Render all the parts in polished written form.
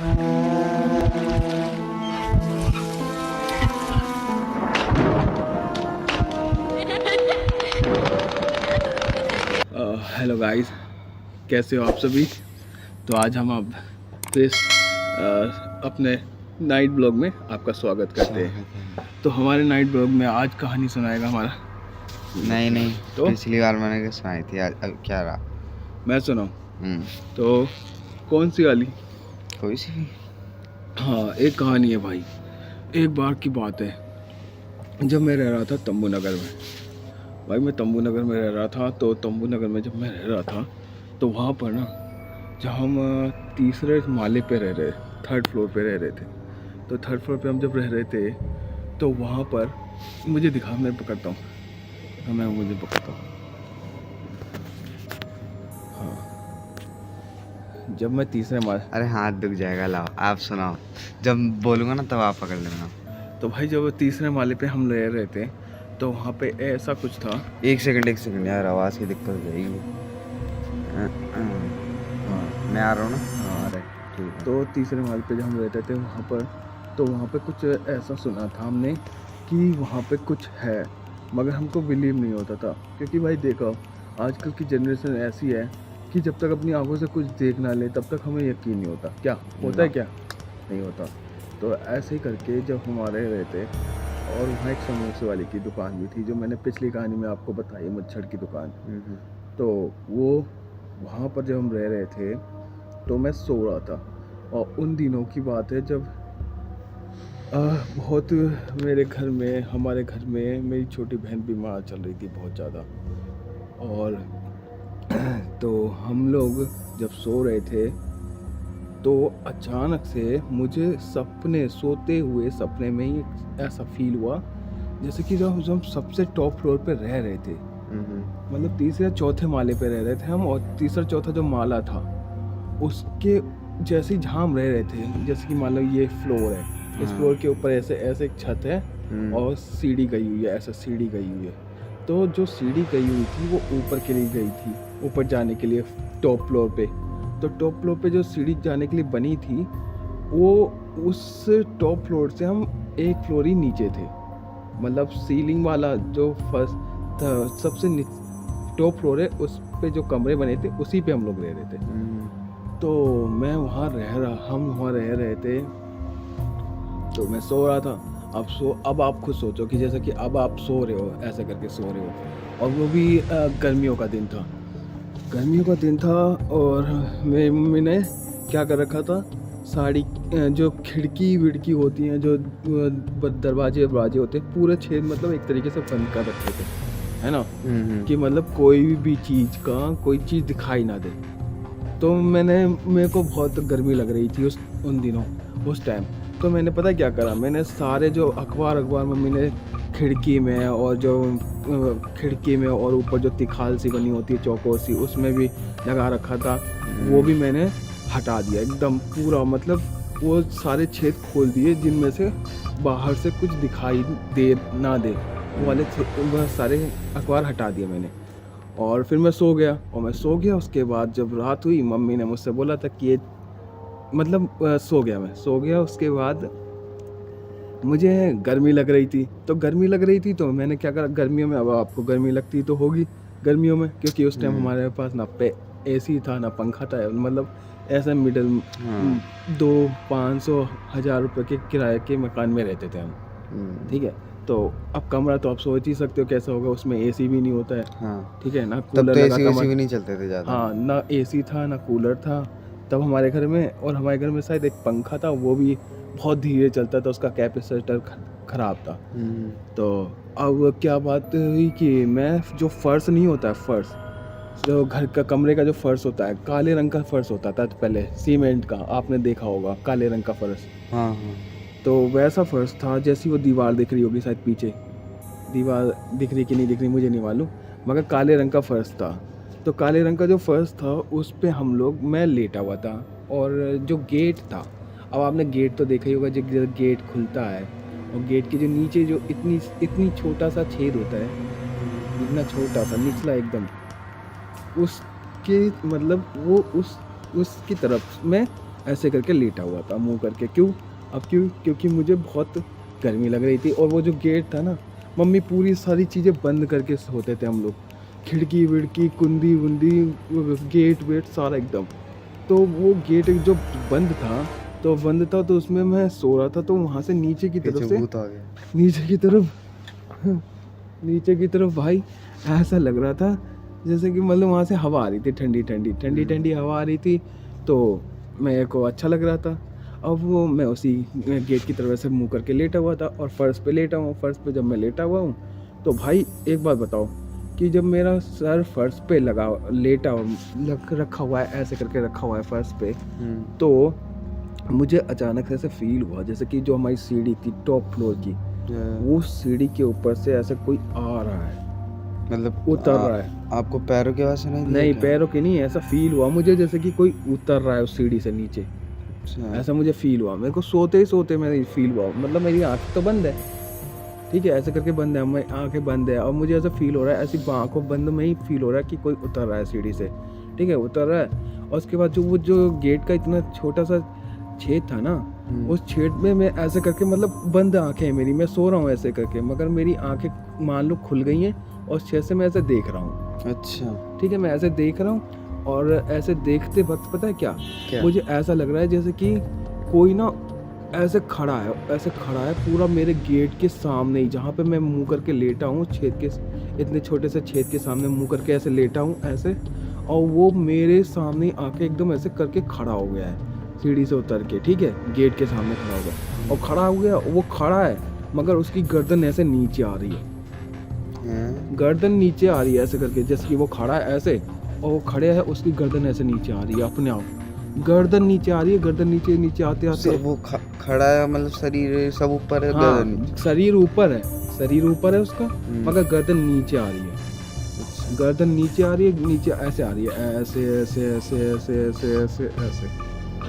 Hello guys, कैसे हो आप सभी। तो आज हम अब फिर अपने नाइट ब्लॉग में आपका स्वागत करते हैं। तो हमारे नाइट ब्लॉग में आज कहानी सुनाएगा हमारा नहीं तो पिछली बार मैंने सुनाई थी, आज अब क्या रहा। मैं सुनाऊं? तो कौन सी वाली? कोई सी भी। हाँ, एक कहानी है भाई। एक बार की बात है, जब मैं रह रहा था तंबू नगर में। भाई मैं तंबू नगर में रह रहा था। तो तंबू नगर में जब मैं रह रहा था तो वहाँ पर ना, जब हम तीसरे माले पे रह रहे, थर्ड फ्लोर पे रह रहे थे, तो थर्ड फ्लोर पे हम जब रह रहे थे तो वहाँ पर मुझे दिखा, मैं पकड़ता हूँ, हाँ मैं मुझे पकड़ता हूँ। हाँ, जब मैं तीसरे माले, अरे हाथ दुख जाएगा, लाओ आप सुनाओ, जब बोलूँगा ना तब आप पकड़ लेना। तो भाई जब तीसरे माले पे हम रह रहे थे तो वहाँ पे ऐसा कुछ था। एक सेकंड यार, आवाज़ की दिक्कत हो जाएगी। मैं आ रहा हूँ ना। हाँ, अरे ठीक। तो तीसरे माले पे जब हम रहते थे वहाँ पर, तो वहाँ पे कुछ ऐसा सुना था हमने कि वहाँ पे कुछ है, मगर हमको बिलीव नहीं होता था। क्योंकि भाई देखो, आजकल की जनरेशन ऐसी है कि जब तक अपनी आंखों से कुछ देख ना ले तब तक हमें यकीन नहीं होता। क्या होता है, क्या नहीं होता। तो ऐसे ही करके जब हमारे रहते, और वहाँ एक समोसे वाले की दुकान भी थी, जो मैंने पिछली कहानी में आपको बताई, मच्छर की दुकान। तो वो वहाँ पर जब हम रह रहे थे तो मैं सो रहा था। और उन दिनों की बात है जब बहुत मेरे घर में, हमारे घर में मेरी छोटी बहन बीमार चल रही थी बहुत ज़्यादा। और तो हम लोग जब सो रहे थे तो अचानक से मुझे सपने, सोते हुए सपने में ही ऐसा फील हुआ जैसे कि जब हम सबसे टॉप फ्लोर पे रह रहे थे, मतलब तीसरे या चौथे माले पे रह रहे थे हम, और तीसरा चौथा जो माला था उसके जैसे ही जहाँ हम रह रहे थे, जैसे कि मान लो ये फ्लोर है, इस फ्लोर के ऊपर ऐसे ऐसे एक छत है और सीढ़ी गई हुई है, ऐसा सीढ़ी गई हुई है। तो जो सीढ़ी गई हुई थी वो ऊपर के लिए गई थी, ऊपर जाने के लिए टॉप फ्लोर पे। तो टॉप फ्लोर पे जो सीढ़ी जाने के लिए बनी थी, वो उस टॉप फ्लोर से हम एक फ्लोर ही नीचे थे। मतलब सीलिंग वाला जो फर्स्ट था, सबसे टॉप फ्लोर है, उस पे जो कमरे बने थे उसी पे हम लोग रह रहे थे। तो मैं वहाँ हम वहाँ रह रहे थे। तो मैं सो रहा था। अब आप खुद सोचो कि जैसे कि अब आप सो रहे हो, ऐसे करके सो रहे हो, और वो भी गर्मियों का दिन था। गर्मियों का दिन था और मेरी मम्मी ने क्या कर रखा था, साड़ी, जो खिड़की विड़की होती हैं, जो दरवाजे होते हैं, पूरे छेद मतलब एक तरीके से बंद कर रखे थे, है ना, कि मतलब कोई भी चीज़ का कोई चीज़ दिखाई ना दे। तो मेरे को बहुत गर्मी लग रही थी उन दिनों, उस टाइम। तो मैंने पता क्या करा, मैंने सारे जो अखबार मम्मी ने खिड़की में, और जो खिड़की में और ऊपर जो तिखाल सी बनी होती है चौकोर सी, उसमें भी लगा रखा था, वो भी मैंने हटा दिया एकदम पूरा। मतलब वो सारे छेद खोल दिए जिनमें से बाहर से कुछ दिखाई दे ना दे, वो वाले सारे अखबार हटा दिए मैंने। और फिर मैं सो गया। उसके बाद जब रात हुई, मम्मी ने मुझसे बोला था कि ये मतलब सो गया। उसके बाद मुझे गर्मी लग रही थी। तो मैंने क्या करा, गर्मियों में, अब आपको गर्मी लगती तो होगी गर्मियों में, क्योंकि उस टाइम हमारे पास ना एसी था ना पंखा था, मतलब ऐसा मिडिल 200-500-1000 रुपये के किराए के मकान में रहते थे हम, ठीक है। तो अब कमरा तो आप सोच ही सकते हो कैसा होगा, उसमें एसी भी नहीं होता है, ठीक है ना, कूलर लगा, एसी भी नहीं चलते थे ज़्यादा। हाँ, ना एसी था ना कूलर था तब हमारे घर में। और हमारे घर में शायद एक पंखा था, वो भी बहुत धीरे चलता था, उसका कैपेसिटर खराब था। तो अब क्या बात हुई कि मैं, जो फर्श नहीं होता है, फर्श जो घर का, कमरे का जो फर्श होता है, काले रंग का फर्श होता था पहले, सीमेंट का, आपने देखा होगा काले रंग का फर्श। हाँ। तो वैसा फर्श था, जैसी वो दीवार दिख रही होगी शायद पीछे, दीवार दिख रही कि नहीं दिख रही मुझे नहीं मालूम, मगर काले रंग का फर्श था। तो काले रंग का जो फर्श था उस पे मैं लेटा हुआ था। और जो गेट था, अब आपने गेट तो देखा ही होगा, जो गेट खुलता है, और गेट के जो नीचे जो इतनी छोटा सा छेद होता है, इतना छोटा सा निचला एकदम, उसके मतलब वो उसकी तरफ मैं ऐसे करके लेटा हुआ था मुंह करके। क्योंकि मुझे बहुत गर्मी लग रही थी। और वो जो गेट था ना, मम्मी पूरी सारी चीज़ें बंद करके सोते थे हम लोग, खिड़की विड़की कुंडी वुंडी गेट वेट सारा एकदम। तो वो गेट जो बंद था तो उसमें मैं सो रहा था। तो वहाँ से नीचे की तरफ से भूत आ गया। नीचे की तरफ भाई ऐसा लग रहा था जैसे कि मतलब वहाँ से हवा आ रही थी, ठंडी हवा आ रही थी। तो मेरे को अच्छा लग रहा था। अब वो मैं उसी गेट की तरफ से मुंह करके लेटा हुआ था और फर्श पे लेटा हूँ। फर्श पे जब मैं लेटा हुआ हूँ तो भाई एक बात बताओ कि जब मेरा सर फर्श पे रखा हुआ है, ऐसे करके रखा हुआ है फर्श पे, तो मुझे अचानक से ऐसे फील हुआ जैसे कि जो हमारी सीढ़ी थी टॉप फ्लोर की, वो सीढ़ी के ऊपर से ऐसे कोई आ रहा है, मतलब उतर रहा है। आपको पैरों की आवाज सुनाई दी? नहीं, पैरों की नहीं, ऐसा फील हुआ मुझे जैसे कि कोई उतर रहा है उस सीढ़ी से नीचे। अच्छा। ऐसा मुझे फील हुआ, मेरे को सोते मेरे फील हुआ। मतलब मेरी आँख तो बंद है, ठीक है, ऐसे करके बंद है, मैं आंखें बंद है और मुझे ऐसा फील हो रहा है, ऐसी आंखों बंद में ही फील हो रहा है कि कोई उतर रहा है सीढ़ी से, ठीक है, उतर रहा है। और उसके बाद जो गेट का इतना छोटा सा छेद था ना, उस छेद में मैं ऐसे करके, मतलब बंद आंखें हैं मेरी, मैं सो रहा हूँ ऐसे करके, मगर मेरी आंखें मान लो खुल गई हैं और छेद से मैं ऐसे देख रहा हूँ। अच्छा, ठीक है, मैं ऐसे देख रहा हूँ और ऐसे देखते वक्त पता है क्या? मुझे ऐसा लग रहा है जैसे कि कोई ना ऐसे खड़ा है पूरा मेरे गेट के सामने ही, जहाँ पे मैं मुंह करके लेटा हूँ, छेद के इतने छोटे से छेद के सामने मुंह करके ऐसे लेटा हूँ ऐसे, और वो मेरे सामने आके एकदम ऐसे करके खड़ा हो गया है सीढ़ी से उतर के, ठीक है, गेट के सामने खड़ा हो गया। और खड़ा हो गया, वो खड़ा है मगर उसकी गर्दन ऐसे नीचे आ रही है, गर्दन नीचे आ रही है ऐसे करके, जैसे कि वो खड़ा है ऐसे और वो खड़े है, उसकी गर्दन ऐसे नीचे आ रही है अपने आप, गर्दन नीचे आ रही है, गर्दन नीचे आते वो खड़ा है, मतलब शरीर सब ऊपर है, हाँ, गर्दन शरीर ऊपर है उसका, मगर गर्दन नीचे आ रही है, गर्दन नीचे आ रही है, नीचे ऐसे आ रही है,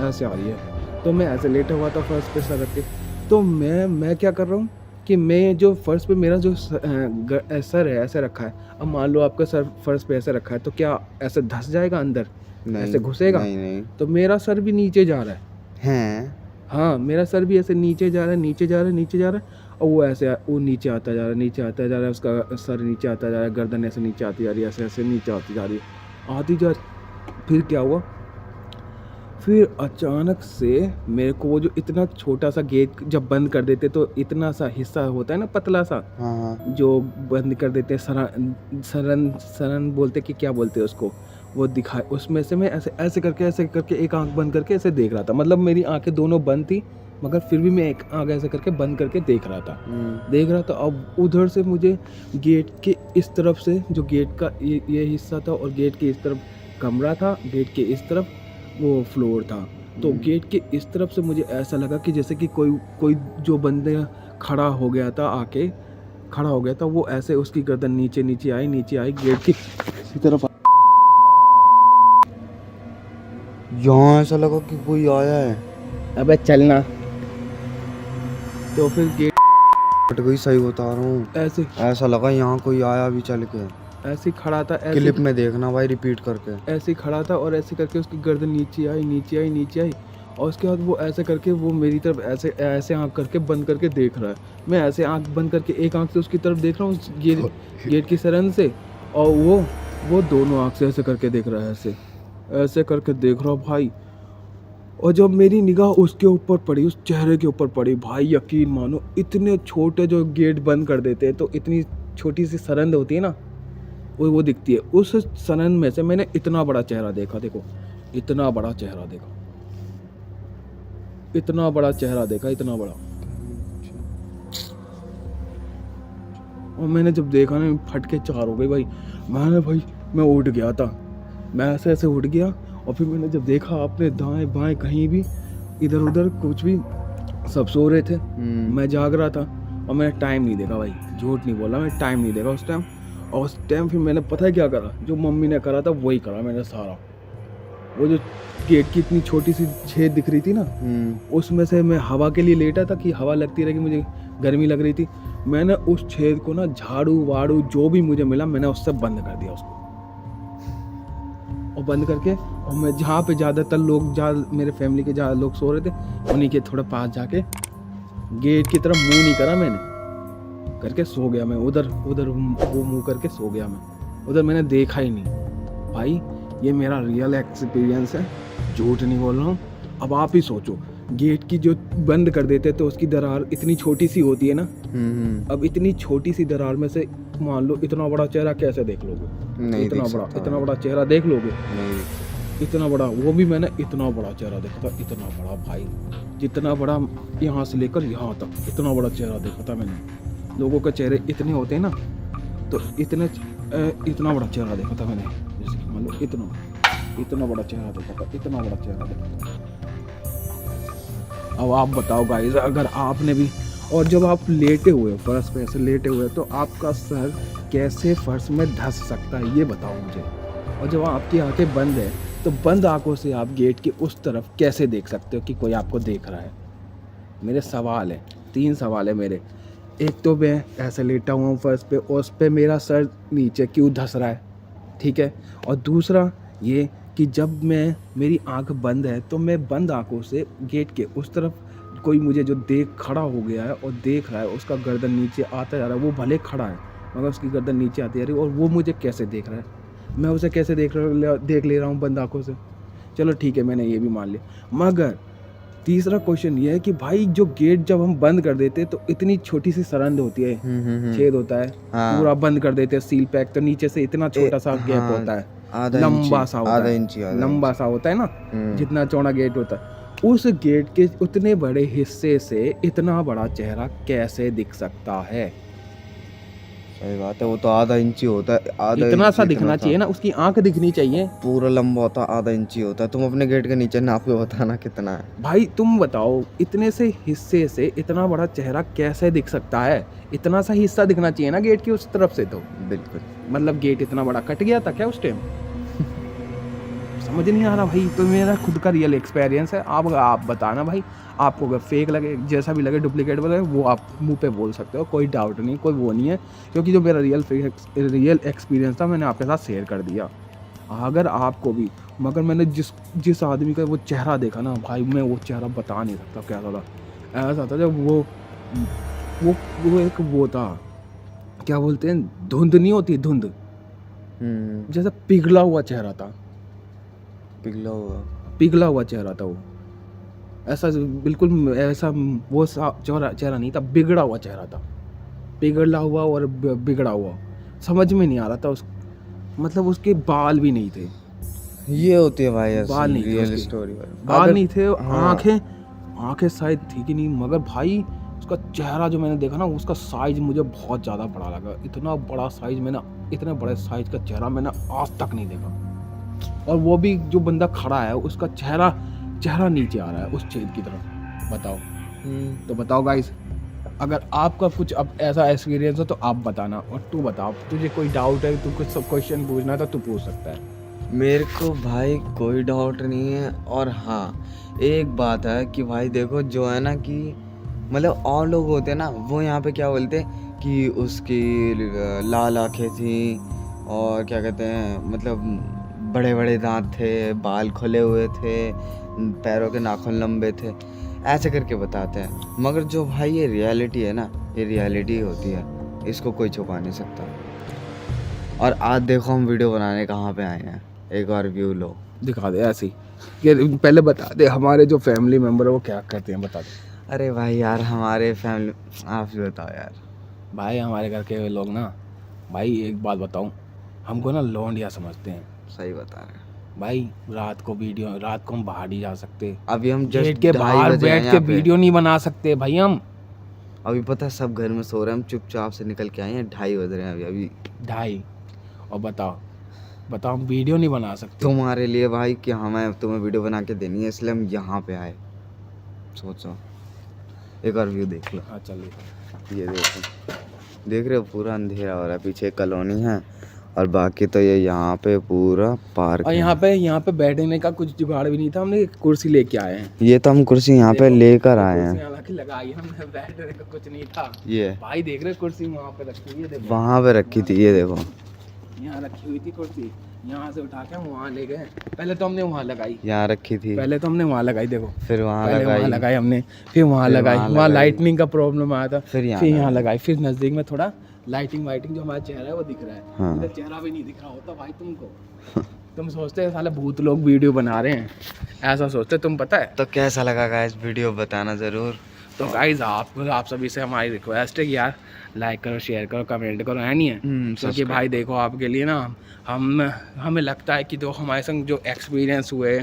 ऐसे आ रही है। तो मैं ऐसे लेटा हुआ था फर्श पे सर रख के। तो मैं क्या कर रहा हूँ कि मैं जो फर्श पे मेरा जो सर है ऐसे रखा है, अब मान लो आपका सर फर्श पे ऐसे रखा है, तो क्या ऐसे धंस जाएगा अंदर? ऐसे घुसेगा? नहीं। तो मेरा सर भी नीचे जा रहा है। हाँ, मेरा सर भी ऐसे नीचे जा रहा है और वो ऐसे वो नीचे आता जा रहा है, उसका सर नीचे आता जा रहा है, गर्दन ऐसे नीचे आती जा रही है, ऐसे नीचे आती जा रही है। फिर क्या हुआ? फिर अचानक से मेरे को वो जो इतना छोटा सा गेट जब बंद कर देते तो इतना सा हिस्सा होता है ना, पतला सा, जो बंद कर देते हैं, सरन बोलते कि क्या बोलते हैं उसको, वो दिखाए, उसमें से मैं ऐसे करके एक आंख बंद करके ऐसे देख रहा था। मतलब मेरी आंखें दोनों बंद थी मगर फिर भी मैं एक आंख ऐसे करके बंद करके देख रहा था। अब उधर से मुझे गेट के इस तरफ से, जो गेट का ये हिस्सा था और गेट के इस तरफ कमरा था, गेट के इस तरफ वो फ्लोर था, तो गेट के इस तरफ से मुझे ऐसा लगा कि जैसे कि कोई जो बंदे खड़ा हो गया था, वो ऐसे उसकी गर्दन नीचे आई गेट की इसी तरफ। यहाँ ऐसा लगा कि कोई आया है। अबे चलना। तो फिर गेट हट गई, सही बता रहा हूँ, ऐसा लगा यहाँ कोई आया भी चल के, ऐसे खड़ा था, क्लिप में देखना भाई, रिपीट करके ऐसे खड़ा था और ऐसे करके उसकी गर्दन नीचे आई और उसके बाद वो ऐसे करके वो मेरी तरफ ऐसे आंख करके बंद करके देख रहा है। मैं ऐसे आंख बंद करके एक आंख से उसकी तरफ देख रहा हूँ गेट की सरन से, और वो दोनों आंख से ऐसे करके देख रहा है, ऐसे करके देख रहा हूँ भाई। और जब मेरी निगाह उसके ऊपर पड़ी, उस चेहरे के ऊपर पड़ी, भाई यकीन मानो, इतने छोटे जो गेट बंद कर देते हैं तो इतनी छोटी सी सरंद होती है ना, वो दिखती है, उस सरंद में से मैंने इतना बड़ा चेहरा देखा। देखो, इतना बड़ा चेहरा देखा, इतना बड़ा। और मैंने जब देखा ना, फट के चार हो गई भाई। मैं उठ गया था, मैं ऐसे उठ गया और फिर मैंने जब देखा अपने दाएं बाएं कहीं भी इधर उधर कुछ भी, सब सो रहे थे, मैं जाग रहा था और मैंने टाइम नहीं देखा भाई, झूठ नहीं बोला, मैं टाइम नहीं देखा उस टाइम। और उस टाइम फिर मैंने पता है क्या करा, जो मम्मी ने करा था वही करा मैंने सारा। वो जो गेट की इतनी छोटी सी छेद दिख रही थी ना, उसमें से मैं हवा के लिए लेटा था कि हवा लगती रही, मुझे गर्मी लग रही थी। मैंने उस छेद को ना झाड़ू वाड़ू जो भी मुझे मिला, मैंने उससे बंद कर दिया उसको। और और बंद करके, और मैं जहाँ पे ज़्यादातर लोग, जहाँ मेरे फैमिली के ज़्यादा लोग सो रहे थे, उन्हीं के थोड़ा पास जाके गेट की तरफ मुंह नहीं करा मैंने, करके सो गया मैं उधर वो मुंह करके सो गया मैं उधर। मैंने देखा ही नहीं भाई, ये मेरा रियल एक्सपीरियंस है, झूठ नहीं बोल रहा हूँ। अब आप ही सोचो, गेट की जो बंद कर देते तो उसकी दरार इतनी छोटी सी होती है ना, अब इतनी छोटी सी दरार में से मान लो इतना बड़ा चेहरा कैसे देख लोगे? नहीं इतना बड़ा चेहरा देख लोगे? नहीं। इतना बड़ा, वो भी मैंने इतना बड़ा चेहरा देखा था, इतना बड़ा भाई, जितना बड़ा यहाँ से लेकर यहाँ तक इतना बड़ा चेहरा देखा था मैंने। लोगों के चेहरे इतने होते हैं ना, तो इतना बड़ा चेहरा देखा था मैंने, जैसे कि मान लो इतना बड़ा चेहरा देखा था, इतना बड़ा चेहरा देखा था। अब आप बताओ गाइस, अगर आपने भी, और जब आप लेटे हुए हो फर्श पे ऐसे लेटे हुए तो आपका सर कैसे फर्श में धंस सकता है, ये बताओ मुझे। और जब आपकी आंखें बंद है तो बंद आंखों से आप गेट के उस तरफ कैसे देख सकते हो कि कोई आपको देख रहा है? मेरे सवाल है, 3 सवाल है मेरे। एक तो मैं ऐसे लेटा हुआ हूँ फर्श पे और उस पर मेरा सर नीचे क्यों धंस रहा है, ठीक है? और दूसरा ये कि जब मेरी आंख बंद है तो मैं बंद आंखों से गेट के उस तरफ कोई मुझे जो देख खड़ा हो गया है और देख रहा है, उसका गर्दन नीचे आता जा रहा है, वो भले खड़ा है मगर उसकी गर्दन नीचे आती जा रही है, और वो मुझे कैसे देख रहा है? मैं उसे कैसे देख ले रहा हूँ बंद आंखों से? चलो ठीक है, मैंने ये भी मान लिया। मगर तीसरा क्वेश्चन ये है कि भाई जो गेट जब हम बंद कर देते तो इतनी छोटी सी सरंद होती है, छेद होता है, पूरा बंद कर देते हैं सील पैक, तो नीचे से इतना छोटा सा गैप होता है, लंबा सा होता है ना, जितना चौड़ा गेट होता है, उस गेट के उतने बड़े हिस्से से इतना बड़ा चेहरा कैसे दिख सकता है? सही बात है, वो तो आधा इंची होता है, इतना सा दिखना चाहिए ना, उसकी आंख दिखनी चाहिए। पूरा लंबा होता है, आधा इंची होता है। तुम अपने गेट के नीचे नाप के बताना कितना है भाई, तुम बताओ इतने से हिस्से से इतना बड़ा चेहरा कैसे दिख सकता है? इतना सा हिस्सा दिखना चाहिए ना गेट की उस तरफ से, तो बिल्कुल। मतलब गेट इतना बड़ा कट गया था क्या उस टाइम? समझ नहीं आ रहा भाई। तो मेरा खुद का रियल एक्सपीरियंस है, आप बताना भाई, आपको अगर फेक लगे, जैसा भी लगे, डुप्लीकेट लगे, वो आप मुंह पे बोल सकते हो, कोई डाउट नहीं, कोई वो नहीं है, क्योंकि जो मेरा रियल एक्सपीरियंस था मैंने आपके साथ शेयर कर दिया। अगर आपको भी, मगर मैंने जिस आदमी का वो चेहरा देखा ना भाई, मैं वो चेहरा बता नहीं सकता कैसा था। ऐसा था जब वो एक वो था, क्या बोलते हैं, धुंध नहीं होती, धुंध जैसा पिघला हुआ चेहरा था, पिघला हुआ चेहरा था वो, ऐसा बिल्कुल ऐसा वो चेहरा नहीं था, बिगड़ा हुआ चेहरा था, पिघला हुआ और बिगड़ा हुआ, समझ में नहीं आ रहा था मतलब उसके बाल भी नहीं थे। ये होती है भाई ऐसी बाल नहीं रियल थे, स्टोरी। बाल नहीं थे, आंखें शायद थी कि नहीं, मगर भाई उसका चेहरा जो मैंने देखा ना, उसका साइज मुझे बहुत ज़्यादा बड़ा लगा। इतना बड़ा साइज इतने बड़े साइज का चेहरा मैंने आज तक नहीं देखा। और वो भी जो बंदा खड़ा है उसका चेहरा नीचे आ रहा है उस छेद की तरफ। बताओ। तो बताओ गाइस, अगर आपका कुछ अब ऐसा एक्सपीरियंस हो तो आप बताना। और तू बताओ, तुझे कोई डाउट है, तू कुछ सब क्वेश्चन पूछना था, तू पूछ सकता है। मेरे को भाई कोई डाउट नहीं है। और हाँ, एक बात है कि भाई देखो, जो है ना कि मतलब और लोग होते हैं ना, वो यहाँ पे क्या बोलते हैं कि उसकी लाल आँखें थी और क्या कहते हैं, मतलब बड़े बड़े दांत थे, बाल खुले हुए थे, पैरों के नाखून लंबे थे, ऐसे करके बताते हैं। मगर जो भाई ये रियलिटी है ना, ये रियलिटी होती है, इसको कोई छुपा नहीं सकता। और आज देखो हम वीडियो बनाने कहाँ पे आए हैं, एक और व्यू लो, दिखा दे ऐसी। पहले बता दे हमारे जो फैमिली मेम्बर है वो क्या करते हैं, बता दे। अरे भाई यार, हमारे फैमिली, आप ही बताओ यार। भाई हमारे घर के लोग ना, भाई एक बात बताऊं, हमको ना लौंडिया समझते हैं। सही बता रहे हैं भाई, रात को हम बाहर नहीं जा सकते, अभी हम गेट जस्ट के बाहर बैठ के वीडियो नहीं बना सकते भाई हम। अभी पता है सब घर में सो रहे हैं, हम चुपचाप से निकल के आए हैं, 2:30 बज रहे हैं अभी 2:30। और बताओ हम वीडियो नहीं बना सकते तुम्हारे लिए भाई कि हमें तुम्हें वीडियो बना के देनी है, इसलिए हम यहाँ पे आए। सोचो, एक और व्यू देख लो। हाँ चलिए, ये देखो, देख रहे हो पूरा अंधेरा हो रहा है, पीछे कॉलोनी है और बाकी तो ये यहाँ पे पूरा पार्क और है। यहाँ पे बैठने का कुछ जुगाड़ भी नहीं था, हमने एक कुर्सी लेके आए हैं। ये तो हम कुर्सी यहाँ पे लेकर आए हैं, हालांकि लगाई है हमने, बैठने का कुछ नहीं था। ये भाई देख रहे कुर्सी वहाँ पे रखी हुई है, देखो वहाँ पे रखी थी, ये देखो यहाँ रखी हुई थी कुर्सी। यहाँ से उठा के हम वहाँ ले गए। पहले तो हमने वहाँ लगाई, यहाँ रखी थी, पहले तो हमने वहाँ लगाई, देखो फिर वहाँ पहले वहाँ लगाई, लगाई हमने, फिर वहाँ फिर लगाई, वहाँ वहाँ लगाई, लाइटनिंग का प्रॉब्लम आया था, फिर यहाँ लगाई, फिर नज़दीक में थोड़ा लाइटिंग वाइटिंग, जो हमारा चेहरा है वो दिख रहा है। हाँ। इधर चेहरा भी नहीं दिख रहा होता भाई तुमको। तुम सोचते हैं साले भूत लोग वीडियो बना रहे हैं, ऐसा सोचते तुम, पता है। तो कैसा लगा गाइस वीडियो बताना ज़रूर। तो गाइज आप सभी से हमारी रिक्वेस्ट है कि यार लाइक करो, शेयर करो, कमेंट करो, है नहीं है। क्योंकि भाई देखो आपके लिए ना हमें लगता है कि जो हमारे संग जो एक्सपीरियंस हुए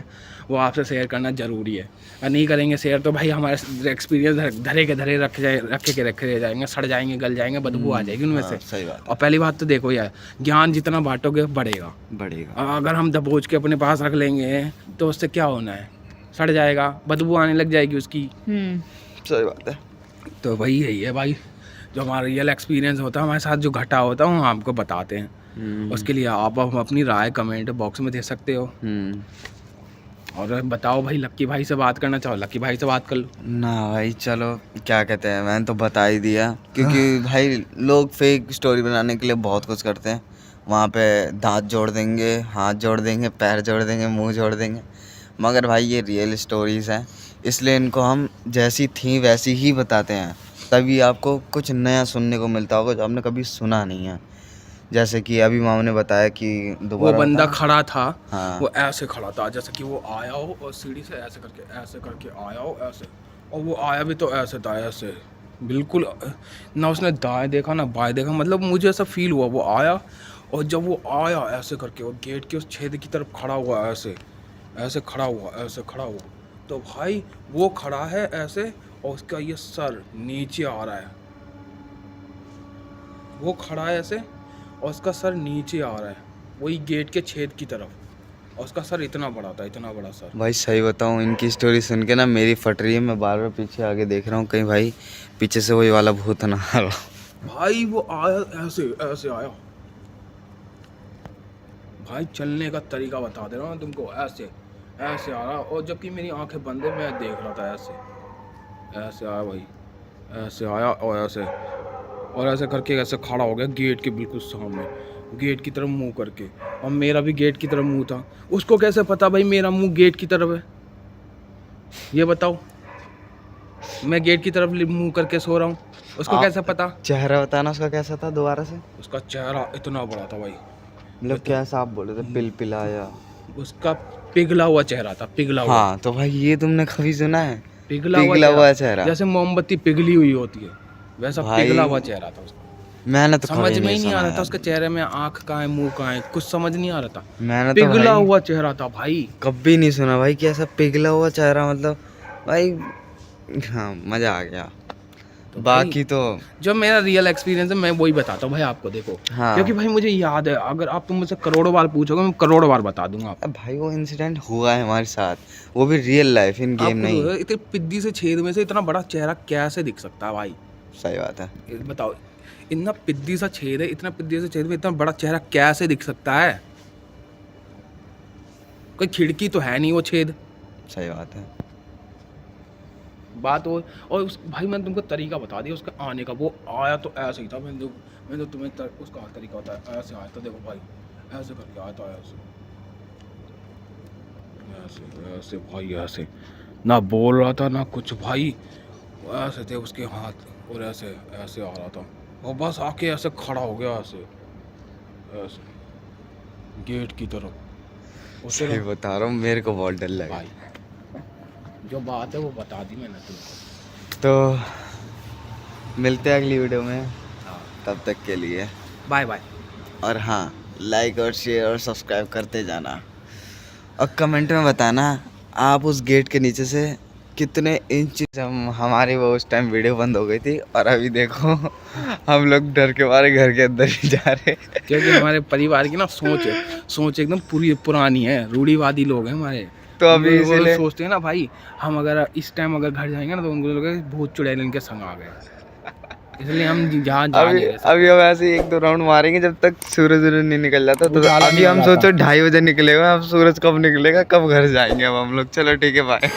वो आपसे शेयर करना ज़रूरी है। अगर नहीं करेंगे शेयर तो भाई हमारे एक्सपीरियंस धरे के धरे रखे रह जाएंगे, सड़ जाएंगे, गल जाएंगे, बदबू आ जाएगी उनमें से। सही बात। और पहली बात तो देखो यार, ज्ञान जितना बांटोगे बढ़ेगा, बढ़ेगा। अगर हम दबोच के अपने पास रख लेंगे तो उससे क्या होना है, सड़ जाएगा, बदबू आने लग जाएगी उसकी। सही बात है। तो वही यही है भाई, जो हमारा रियल एक्सपीरियंस होता है, हमारे साथ जो घटा होता है, वो आपको बताते हैं। उसके लिए आप अपनी राय कमेंट बॉक्स में दे सकते हो। और बताओ भाई, लक्की भाई से बात करना चाहो, लक्की भाई से बात कर लो ना भाई। चलो क्या कहते हैं, मैंने तो बता ही दिया, क्योंकि भाई लोग फेक स्टोरी बनाने के लिए बहुत कुछ करते हैं। वहाँ पे दांत जोड़ देंगे, हाथ जोड़ देंगे, पैर जोड़ देंगे, मुंह जोड़ देंगे, मगर भाई ये रियल स्टोरीज़ हैं, इसलिए इनको हम जैसी थी वैसी ही बताते हैं। तभी आपको कुछ नया सुनने को मिलता होगा जो आपने कभी सुना नहीं है। जैसे कि अभी मामा ने बताया कि वो बंदा खड़ा था, हाँ। वो ऐसे खड़ा था जैसे कि वो आया हो और सीढ़ी से ऐसे करके आया हो ऐसे, और वो आया भी तो ऐसे था, ऐसे बिल्कुल ना उसने दाएं देखा ना बाएं देखा, मतलब मुझे ऐसा फील हुआ वो आया, और जब वो आया ऐसे करके वो गेट के उस छेद की तरफ खड़ा हुआ, ऐसे खड़ा हुआ, तो भाई वो खड़ा है ऐसे, और उसका ये सर नीचे आ रहा है, वो खड़ा है ऐसे और उसका सर नीचे आ रहा है, वही गेट के छेद की तरफ, और उसका सर इतना बड़ा था, इतना बड़ा सर। भाई सही बताऊँ, इनकी स्टोरी सुन के ना मेरी फट रही है। मैं बार बार पीछे आगे देख रहा हूँ, कहीं भाई पीछे से वही वाला भूत ना आ रहा। भाई वो आया ऐसे आया भाई, चलने का तरीका बता दे रहा हूँ तुमको, ऐसे आ रहा, और जबकि मेरी आंखें बंद है, मैं देख रहा था, ऐसे आया भाई, ऐसे आया और ऐसे करके ऐसे खड़ा हो गया गेट के बिल्कुल सामने, गेट की तरफ मुंह करके, और मेरा भी गेट की तरफ मुंह था। उसको कैसे पता भाई मेरा मुंह गेट की तरफ है, ये बताओ। मैं गेट की तरफ मुंह करके सो रहा हूँ, उसको कैसे पता? चेहरा बताना उसका कैसा था दोबारा से। उसका चेहरा इतना बड़ा था भाई, मतलब कैसा आप बोले थे, पिलपिलाया? उसका पिघला हुआ चेहरा था, पिघला हुआ। हाँ तो भाई ये तुमने कभी सुना है, पिघला हुआ चेहरा? जैसे मोमबत्ती पिघली हुई होती है वैसा पिघला हुआ चेहरा था उसका। मैंने तो समझ में ही नहीं आ रहा था उसके चेहरे में आँख कहाँ है, मुंह कहाँ है, कुछ समझ नहीं आ रहा था। मैंने तो पिघला हुआ चेहरा था भाई, कभी नहीं सुना भाई कि ऐसा पिघला हुआ चेहरा, मतलब भाई हाँ मजा आ गया। तो बाकी तो जो मेरा रियल एक्सपीरियंस है मैं वही बताता हूँ भाई आपको, देखो। हाँ। क्योंकि भाई मुझे याद है, अगर आप तुम मुझसे करोड़ों बार पूछोगे मैं करोड़ों बार बता दूंगा आपको। भाई वो इंसिडेंट हुआ है हमारे साथ, वो भी रियल लाइफ, इन गेम नहीं। इतनी पिद्दी से छेद में से इतना बड़ा चेहरा कैसे दिख सकता है भाई? सही बात है, बताओ, इतना पिद्दी सा छेद है, इतना पिद्दी से छेद में इतना बड़ा चेहरा कैसे दिख सकता है? कोई खिड़की तो है नहीं वो छेद। सही बात है। बात हो, और उस भाई मैंने तुमको तरीका बता दिया उसका आने का, वो आया तो ऐसे ही था। मैं तो तुम्हें उसका तरीका होता है, ऐसे आया था, देखो भाई ऐसे करके आया था, ऐसे भाई, ऐसे ना बोल रहा था ना कुछ भाई, ऐसे थे उसके हाथ, और ऐसे आ रहा था, और बस आके ऐसे खड़ा हो गया, ऐसे गेट की तरफ। सही बता रहा हूँ, मेरे को बहुत डर लगा भाई जो बात है वो बता दी मैंने तुमको। तो मिलते हैं अगली वीडियो में, तब तक के लिए बाय बाय। और हाँ, लाइक और शेयर और सब्सक्राइब करते जाना, और कमेंट में बताना आप उस गेट के नीचे से कितने इंच। हमारी वो उस टाइम वीडियो बंद हो गई थी, और अभी देखो हम लोग डर के मारे घर के अंदर ही जा रहे हैं, क्योंकि हमारे परिवार की ना सोच एकदम पूरी पुरानी है, रूढ़िवादी लोग हैं हमारे। तो अभी इसीलिए सोचते हैं ना भाई, हम अगर इस टाइम अगर घर जाएंगे ना तो उनको लोग भूत चुड़ैल इनके संग आ गए, इसलिए हम जहाँ अभी हम ऐसे 1-2 राउंड मारेंगे जब तक सूरज नहीं निकल जाता। तो अभी हम सोचो 2:30 बजे निकलेगा, अब सूरज कब निकलेगा, कब घर जाएंगे अब हम लोग। चलो ठीक है, बाय।